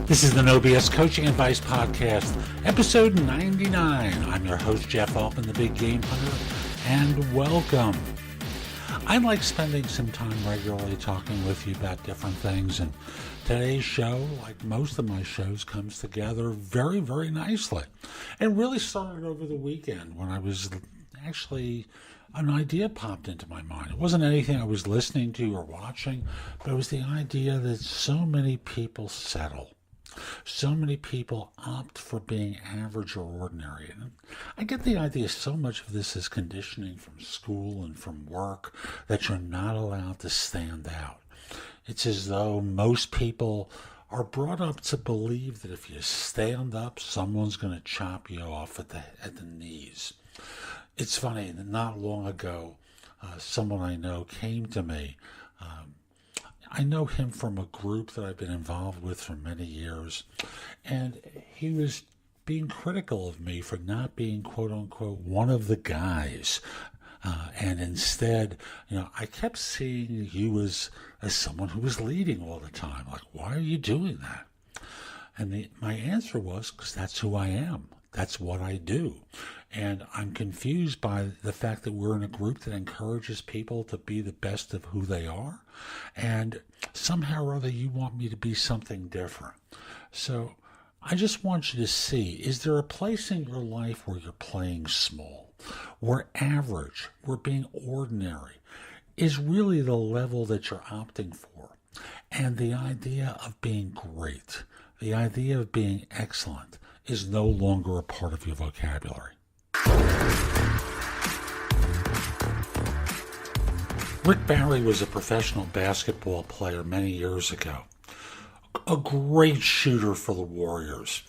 This is the No BS Coaching Advice Podcast, episode 99. I'm your host, Jeff Altman, the Big Game Hunter, and welcome. I like spending some time regularly talking with you about different things, and today's show, like most of my shows, comes together very, very nicely. It really started over the weekend when I was actually... an idea popped into my mind. It wasn't anything I was listening to or watching, but it was the idea that so many people settle. So many people opt for being average or ordinary. And I get the idea so much of this is conditioning from school and from work that you're not allowed to stand out. It's as though most people are brought up to believe that if you stand up, someone's going to chop you off at the knees. It's funny, not long ago, someone I know came to me. I know him from a group that I've been involved with for many years, and he was being critical of me for not being, quote-unquote, one of the guys. And instead, I kept seeing you as someone who was leading all the time. Like, why are you doing that? And my answer was, because that's who I am. That's what I do. And I'm confused by the fact that we're in a group that encourages people to be the best of who they are. And somehow or other, you want me to be something different. So I just want you to see, is there a place in your life where you're playing small, where average, where being ordinary is really the level that you're opting for? And the idea of being great, the idea of being excellent, is no longer a part of your vocabulary. Rick Barry was a professional basketball player many years ago, a great shooter for the Warriors.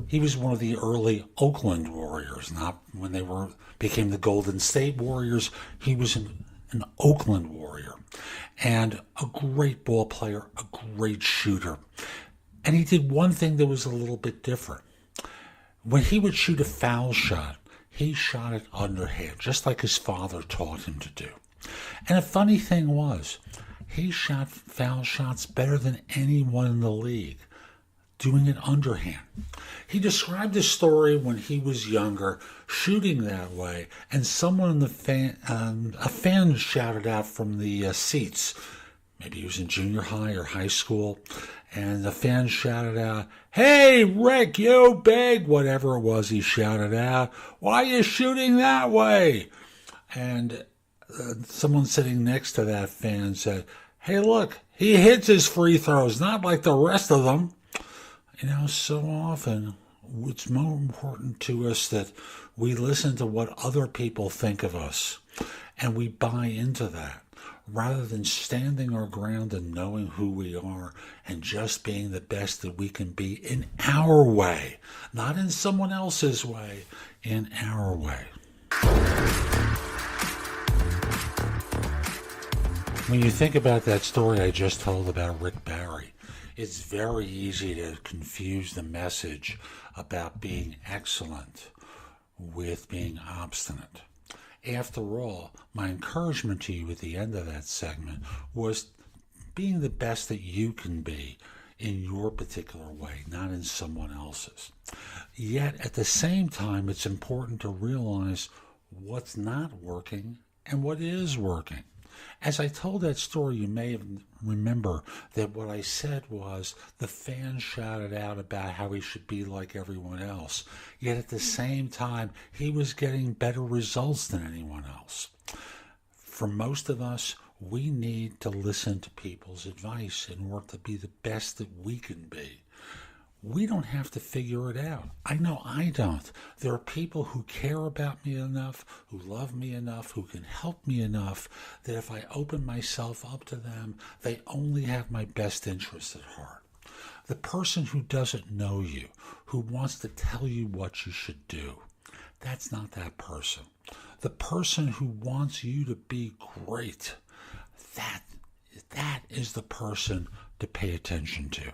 He was one of the early Oakland Warriors, not when they became the Golden State Warriors. He was an Oakland Warrior, and a great ball player, a great shooter. And he did one thing that was a little bit different. When he would shoot a foul shot, he shot it underhand, just like his father taught him to do. And the funny thing was, he shot foul shots better than anyone in the league, doing it underhand. He described the story when he was younger, shooting that way, and someone in a fan shouted out from the seats. Maybe he was in junior high or high school, and the fan shouted out, "Hey, Rick, you big," whatever it was he shouted out, "why are you shooting that way?" And someone sitting next to that fan said, "Hey, look, he hits his free throws, not like the rest of them." So often it's more important to us that we listen to what other people think of us, and we buy into that, rather than standing our ground and knowing who we are and just being the best that we can be in our way, not in someone else's way, in our way. When you think about that story I just told about Rick Barry, it's very easy to confuse the message about being excellent with being obstinate. After all, my encouragement to you at the end of that segment was being the best that you can be in your particular way, not in someone else's. Yet, at the same time, it's important to realize what's not working and what is working. As I told that story, you may remember that what I said was the fan shouted out about how he should be like everyone else. Yet at the same time, he was getting better results than anyone else. For most of us, we need to listen to people's advice in order to be the best that we can be. We don't have to figure it out. I know I don't. There are people who care about me enough, who love me enough, who can help me enough, that if I open myself up to them, they only have my best interests at heart. The person who doesn't know you, who wants to tell you what you should do, that's not that person. The person who wants you to be great, that is the person to pay attention to.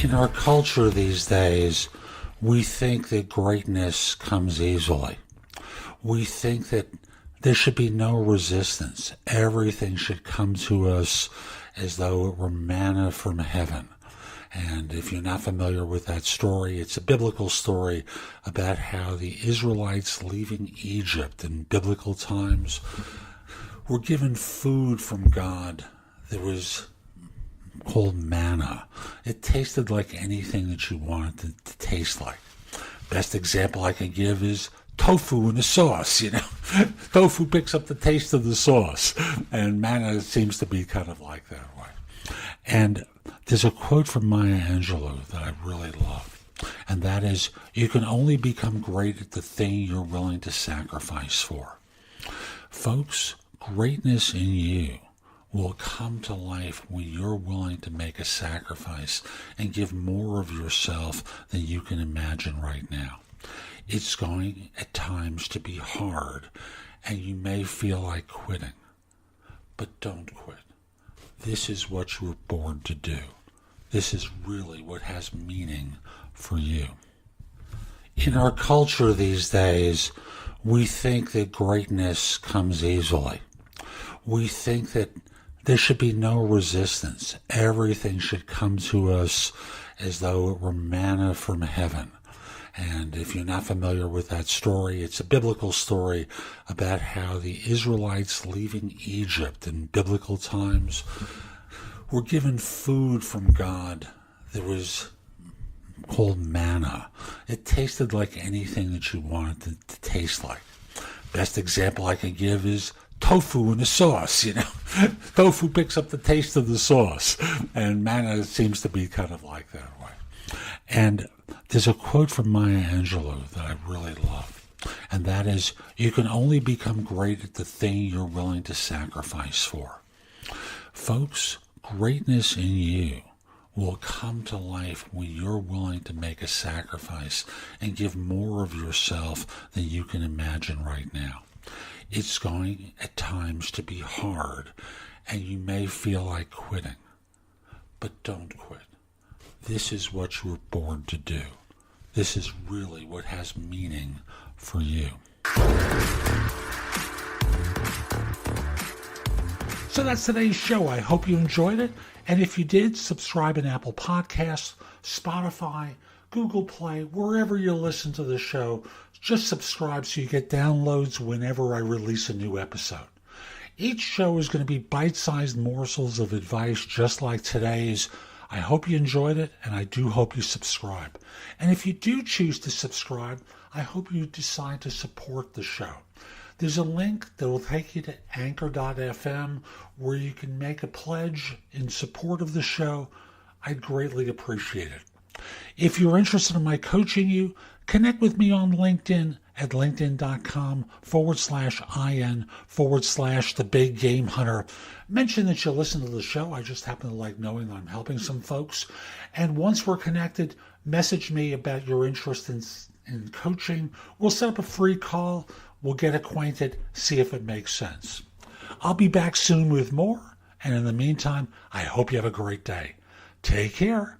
In our culture these days, we think that greatness comes easily. We think that there should be no resistance. Everything should come to us as though it were manna from heaven. And if you're not familiar with that story, it's a biblical story about how the Israelites leaving Egypt in biblical times were given food from God that was called manna. It tasted like anything that you wanted it to taste like. Best example I can give is tofu in a sauce, Tofu picks up the taste of the sauce, and manna seems to be kind of like that way. And there's a quote from Maya Angelou that I really love, and that is, you can only become great at the thing you're willing to sacrifice for. Folks, greatness in you will come to life when you're willing to make a sacrifice and give more of yourself than you can imagine right now. It's going at times to be hard, and you may feel like quitting, but don't quit. This is what you were born to do. This is really what has meaning for you. In our culture these days, we think that greatness comes easily. We think that there should be no resistance. Everything should come to us as though it were manna from heaven. And if you're not familiar with that story, it's a biblical story about how the Israelites leaving Egypt in biblical times were given food from God that was called manna. It tasted like anything that you wanted it to taste like. Best example I can give is tofu in a sauce, Tofu picks up the taste of the sauce, and manna seems to be kind of like that way. And there's a quote from Maya Angelou that I really love, and that is, you can only become great at the thing you're willing to sacrifice for. Folks, greatness in you will come to life when you're willing to make a sacrifice and give more of yourself than you can imagine right now. It's going at times to be hard, and you may feel like quitting, but don't quit. This is what you were born to do. This is really what has meaning for you. So that's today's show. I hope you enjoyed it. And if you did, subscribe in Apple Podcasts, Spotify, Google Play, wherever you listen to the show. Just subscribe so you get downloads whenever I release a new episode. Each show is going to be bite-sized morsels of advice just like today's. I hope you enjoyed it, and I do hope you subscribe. And if you do choose to subscribe, I hope you decide to support the show. There's a link that will take you to anchor.fm where you can make a pledge in support of the show. I'd greatly appreciate it. If you're interested in my coaching you, connect with me on LinkedIn at linkedin.com/IN/The Big Game Hunter. Mention that you listen to the show. I just happen to like knowing I'm helping some folks. And once we're connected, message me about your interest in coaching. We'll set up a free call. We'll get acquainted, see if it makes sense. I'll be back soon with more. And in the meantime, I hope you have a great day. Take care.